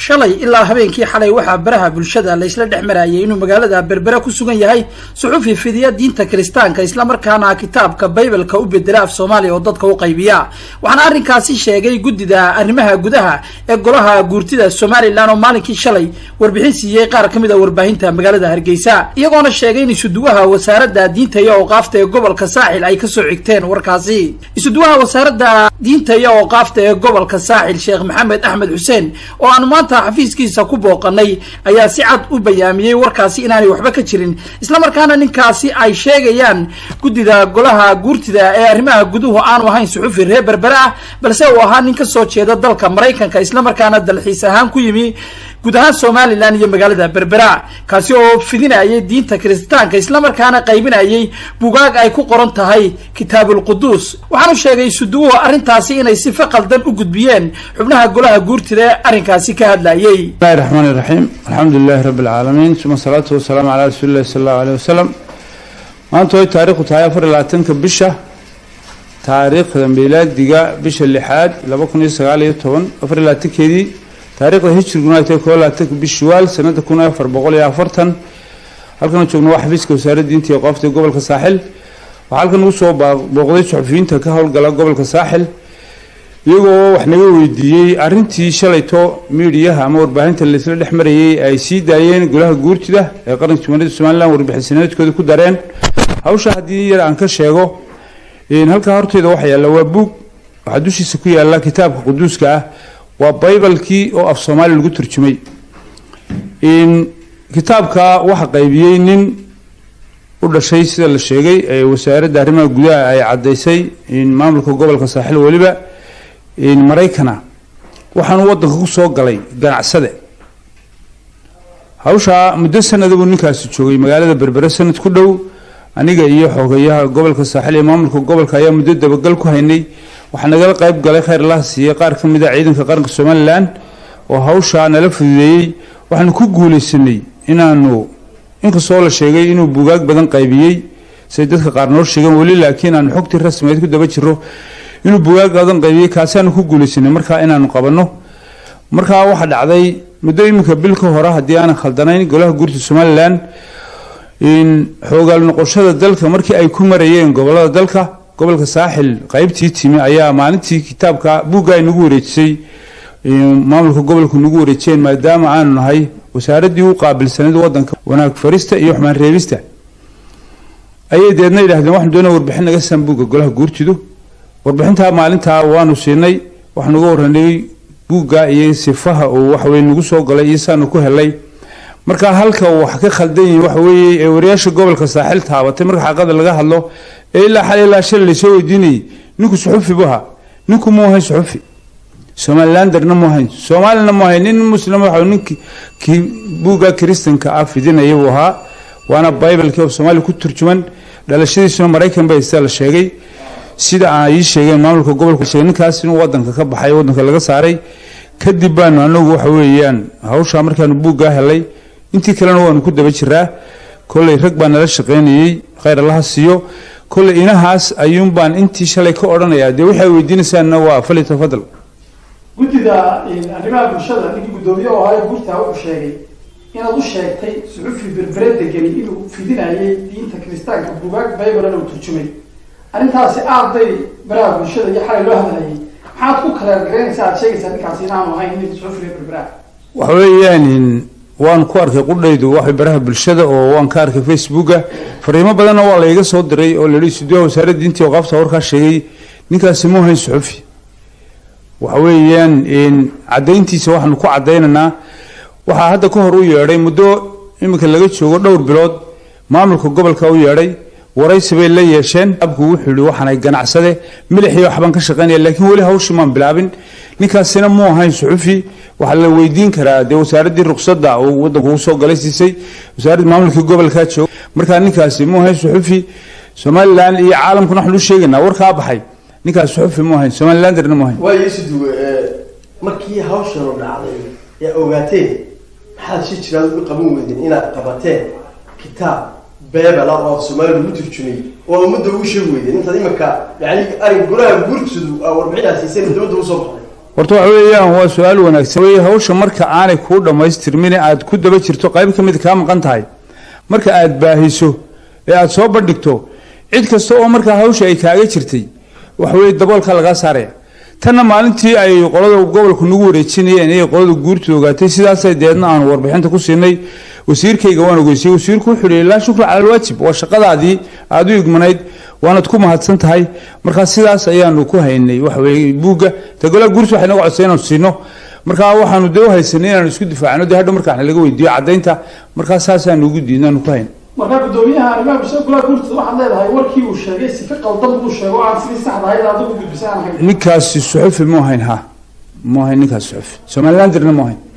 shalay ilaa habeenkii xalay waxaa baraha bulshada la isla dhexmarayay inuu magaalada berbera ku sugan yahay suxufi fidiya diinta kiristaanka isla markaana kitaabka Bible-ka u bedela af Soomaali oo dadka u qaybiya waxaana arrinkaasi sheegay gudida arrimaha gudaha ee golaha guurtida Soomaaliland oo maalinkii shalay warbixin siiyay qaar kamid ah warbaahinta magaalada Hargeysa iyagoona sheegay in isuduwaha wasaaradda diinta iyo awqaafta ee gobolka Saaxil ay ka soo xigteen warkaasi isuduwaha wasaaradda diinta iyo awqaafta ee gobolka Saaxil Sheekh Maxamed Axmed Xuseen oo aan maanta xafiiskiisa ku booqanay ayaa si cad u bayaamiyay warkaasi inaanay waxba ka jirin isla markaana ninkaasi ay sheegayaan gudida golaha guurtida ee arrimaha guduhu aanu ahayn suxufi reer Berbera balse uu ahaa nin ka soo jeeda dalka Mareykanka isla markaana dalxiis ahaan ku yimi gudaha Soomaaliland iyo magaalada Berbera kaasi oo fidinayay diinta kiristaanka isla markaana qaybinayay buugaag ay ku qoran tahay Kitaabul Quduus waxaanu sheegay suduwo arrintaasi inay si faqaldan u gudbiyeen xubnaha golaha guurtida arrinkaasi ka hadlayay Bismillahir Rahmanir Rahim Alhamdulillah Rabbil Alamin Summa salatu wassalamu ala Rasulillah sallallahu alayhi wasallam maanta way taariikhdu tahay 24 bisha taariikhda miilaadiga bisha 6 2019 24keedii taariikhda hijriguna ay tahay 12 bishawaal sanada 1440 halkan joogno wax xafiiska wasaaradda diinta iyo awqaafta gobolka Saaxil waxa halkan uu soo booqday suxufiyiinta ka howlgala gobolka Saaxil iyagoo wax naga weydiiyay arrintii shalayto meediyaha ama warbaahinta la isla dhexmarayay ay sii daayeen golaha guurtida ee qaranka Jamhuuriyadda Soomaaliland warbixinadkooda ku dareen hawsha hadii yar aan ka sheego in halka horteeda waxa yaala waa buug waxa dushiisa ku yaala kitaabka quduuska ah waa Bible-kii oo af Soomaali lagu turjumay in kitaabka waxa qaybiyay nin u dhashay sida la sheegay ee wasaaradda arrimaha gudaha ay cadeysay in maamulka gobolka Saaxil waliba in Mareykanka waxaan wadanka ku soo galay ganacsade hawsha muddo sanado uu ninkaasi joogay magaalada Berbera sanad ku dhow aniga iyo xogayaha gobolka Saaxil ee maamulka gobolka ayaa muddo dabagal ku haynay waxa naga qayb galay khayr Allah siiyay qaar kamid ah ciidanka qaranka Soomaaliland oo hawsha nala fududeeyay waxaan ku guuleysanay inaanu inkastoo la sheegay inuu buugaag badan qaybiyay say dadka qaar noo sheegan wali laakiin aan xogti rasmiyeed ku daba jiro inuu buugaag badan qaybiyay kaasaan ku guuleysanay marka inaanu qabanno marka waxa dhacday muddo imika bil ka hor hadii aan khaldanayn golaha guurtida Soomaaliland in xogaal noqoshada dalka markii ay ku marayeen gobolada dalka gobolka Saaxil qaybtii timi ayaa maalintii kitaabka buuga ay nagu wareejisay maamulka gobolku nagu wareejeen maadaama aanu nahay wasaaradii u qaabilsanad wadanka wanaag farista iyo xumaan reebista ayay deedna ilaahdeen waxaan doonaa warbixin naga sanbuuga golaha guurtidu warbixinta maalinta waanu siinay waxaan uga waranay buuga iyo sifaha oo wax weyn nagu soo galay iyo saan ku helay marka halka wax ka khaldan yahay wax weeye wariyaasha gobolka Saaxil taabatay marka xaqada laga hadlo ilaa xal ilaa shil la soo weydiinay ninku suxufi baha ninku ma ahay suxufi Somalilanderna ma ahay Soomaalina ma ahay nin muslim waxa ninki buuga kiristaanka afidinaya waxa waana Bible-ka oo Soomaali ku turjuman dhalashadiisuna Mareykan bay la sheegay sida ay sheegeen maamulka gobolka sheegay ninkaas inuu wadanka ka baxay wadanka laga saaray kadib baan anagu waxa weeyaan hawsha markaan buuga helay intii kalena waan ku daba jiraa kulay rag baan la shaqeynayay khayr Allah siiyo kulay inahaas ayuun baan intii shalay ka oranayaa de waxay weydiinaysaana waa fali tafadal gudida arrimaha bulshada ninka gudoomiye oo ay gurta u sheegay inaad u sheegtay suxufi Berbera degan inuu fidinayay diinta kiristaanka buugaag Bible-na uu turjumay arrintaasi aaday baraha bulshada iyo xalay loo hadlayay maxaad ku kala gareynaysaa sheegaysaa ninkaasi inaanu ahayn nin suxufi Berbera waxa weeyaan waan ku arkay qudhaydu wax baraha bulshada oo waan ka arkay Facebook-ga fariimo badan oo la iga soo diray oo la yiraahdo wasaaradda diinta iyo awqaafta warka sheegay ninkaasi ma ahayn suxufi waxa weeyaan in cadeyntiisa waxaan ku cadeynaynaa waxa hadda ka hor u yeeray muddo imika laga joogo dhowr bilood maamulka gobolka u yeeray waraysi bay la yeesheen abku wuxuu waxaan ay ganacsade milix iyo waxban ka shaqeynaya laakiin wali hawsha ma bilaabin ninkaasina ma ahayn suxufi waxa la weydiin karaa de wasaaradda ruqsadda oo wadanka uu soo galay siisay wasaaradda maamulka gobolka joog marka ninkaasi ma ahayn suxufi Soomaaliland iyo caalamkuna waxa uu sheeganaa warka baxay ninkaas suxufi ma ahayn Somalilanderna ma ahayn way isudu markii hawsha loo dhacday ee ogaateen maxaa si jiraan u qaban weydin inaad qabateen kitaab Bible oo Soomaali lagu turjumay oo muddo ugu sheeg weydin inta imika yani arin golaha guurtidu warbixinaha siisay dawladda u soo baxday horta waxa weeyaan waa su'aal wanaagsan way hawsha marka aanay ku dhamaystirmin aad ku daba jirto qayb ka mid ka maqan tahay marka aad baahiso ee aad soo bandhigto cid kasta oo marka hawsha ay kaaga jirtay waxa weey daboolka laga saaray tan maalintii ay qolada gobolku nagu wareejinayeen ee qolada guurtu ogaatay sidaas ay deedna aan warbixinta ku siinay wasiirkayga waan ogeysay wasiirku wuxuu leeyahay la shukr cala alwaajib waa shaqadaadii aad u igmanayd waanad ku mahadsan tahay marka sidaas ayaanu ku haynay wax weey buuga tagala guurtu waxay nagu codsanayaan siino marka waxaanu dee haysanay inaan isku difaacno hadda marka laga weydiiyo cadeynta marka saasaan ugu diidnaan ku hayn marka gudoomiyaha arrimaha bulshada golaha guurtu waxaad leedahay warkii uu sheegay si ka qaldan uu sheego aan si sax ah aad ugu gudbisaan ninkaasi suxufi ma hayn ha ma hayn ninkaasi suxufi Somaliland ma hayn